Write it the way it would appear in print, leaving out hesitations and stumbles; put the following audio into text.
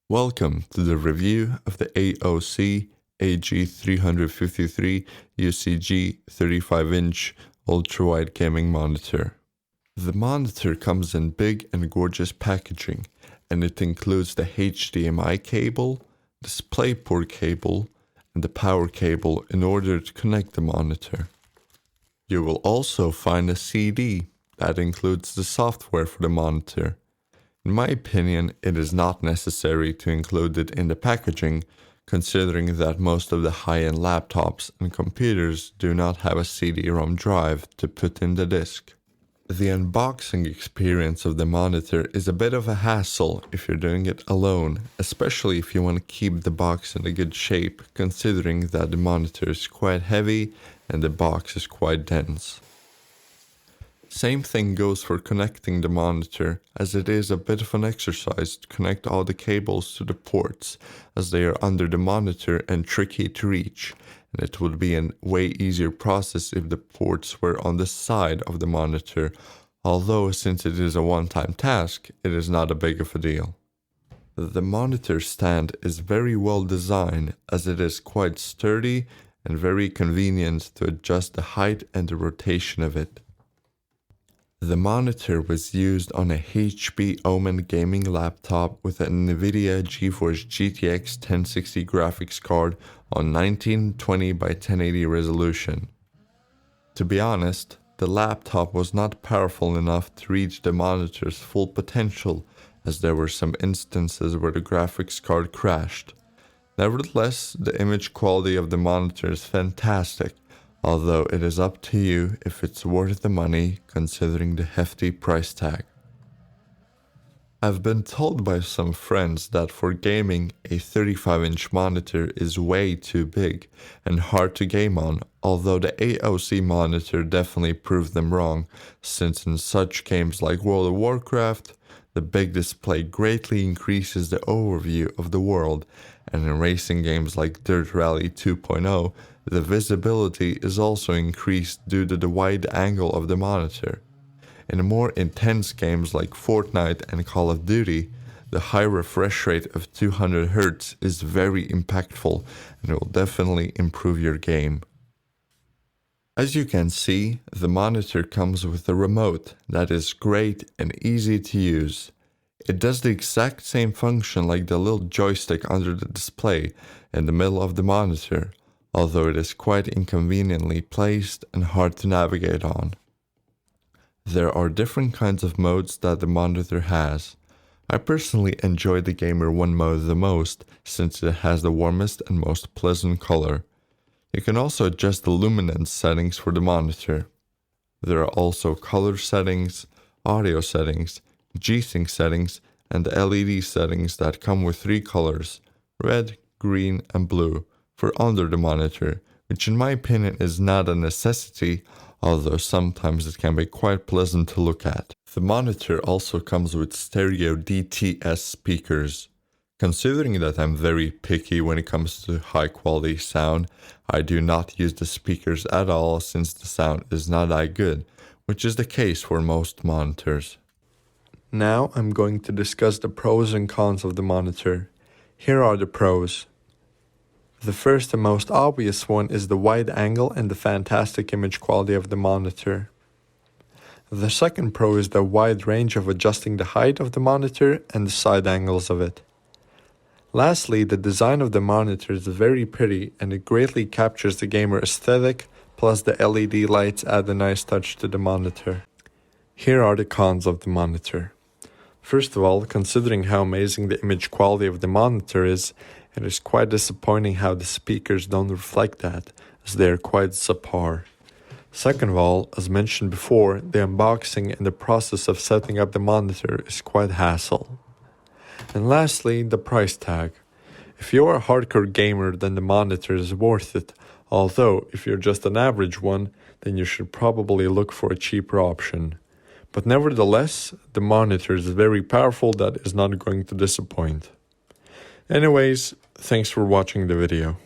Welcome to the review of the AOC AG353UCG 35-inch ultra-wide gaming monitor. The monitor comes in big and gorgeous packaging, and it includes the HDMI cable, DisplayPort cable, and the power cable in order to connect the monitor. You will also find a CD that includes the software for the monitor. In my opinion, it is not necessary to include it in the packaging, considering that most of the high-end laptops and computers do not have a CD-ROM drive to put in the disk. The unboxing experience of the monitor is a bit of a hassle if you're doing it alone, especially if you want to keep the box in a good shape, considering that the monitor is quite heavy and the box is quite dense. Same thing goes for connecting the monitor, as it is a bit of an exercise to connect all the cables to the ports, as they are under the monitor and tricky to reach, and it would be a way easier process if the ports were on the side of the monitor, although since it is a one-time task, it is not a big of a deal. The monitor stand is very well designed, as it is quite sturdy and very convenient to adjust the height and the rotation of it. The monitor was used on a HP Omen gaming laptop with a NVIDIA GeForce GTX 1060 graphics card on 1920 by 1080 resolution. To be honest, the laptop was not powerful enough to reach the monitor's full potential, as there were some instances where the graphics card crashed. Nevertheless, the image quality of the monitor is fantastic, although it is up to you if it's worth the money considering the hefty price tag. I've been told by some friends that for gaming a 35-inch monitor is way too big and hard to game on, although the AOC monitor definitely proved them wrong, since in such games like World of Warcraft, the big display greatly increases the overview of the world, and in racing games like Dirt Rally 2.0, the visibility is also increased due to the wide angle of the monitor. In more intense games like Fortnite and Call of Duty, the high refresh rate of 200 Hz is very impactful and will definitely improve your game. As you can see, the monitor comes with a remote that is great and easy to use. It does the exact same function like the little joystick under the display in the middle of the monitor, although it is quite inconveniently placed and hard to navigate on. There are different kinds of modes that the monitor has. I personally enjoy the Gamer 1 mode the most, since it has the warmest and most pleasant color. You can also adjust the luminance settings for the monitor. There are also color settings, audio settings, G-SYNC settings, and LED settings that come with 3 colors, red, green, and blue, for under the monitor, which in my opinion is not a necessity, although sometimes it can be quite pleasant to look at. The monitor also comes with stereo DTS speakers. Considering that I'm very picky when it comes to high quality sound, I do not use the speakers at all since the sound is not that good, which is the case for most monitors. Now I'm going to discuss the pros and cons of the monitor. Here are the pros. The first and most obvious one is the wide angle and the fantastic image quality of the monitor. The second pro is the wide range of adjusting the height of the monitor and the side angles of it. Lastly, the design of the monitor is very pretty and it greatly captures the gamer aesthetic, plus the LED lights add a nice touch to the monitor. Here are the cons of the monitor. First of all, considering how amazing the image quality of the monitor is, it is quite disappointing how the speakers don't reflect that, as they are quite subpar. Second of all, as mentioned before, the unboxing and the process of setting up the monitor is quite hassle. And lastly, the price tag. If you are a hardcore gamer, then the monitor is worth it, although if you're just an average one, then you should probably look for a cheaper option. But nevertheless, the monitor is very powerful that is not going to disappoint. Anyways, thanks for watching the video.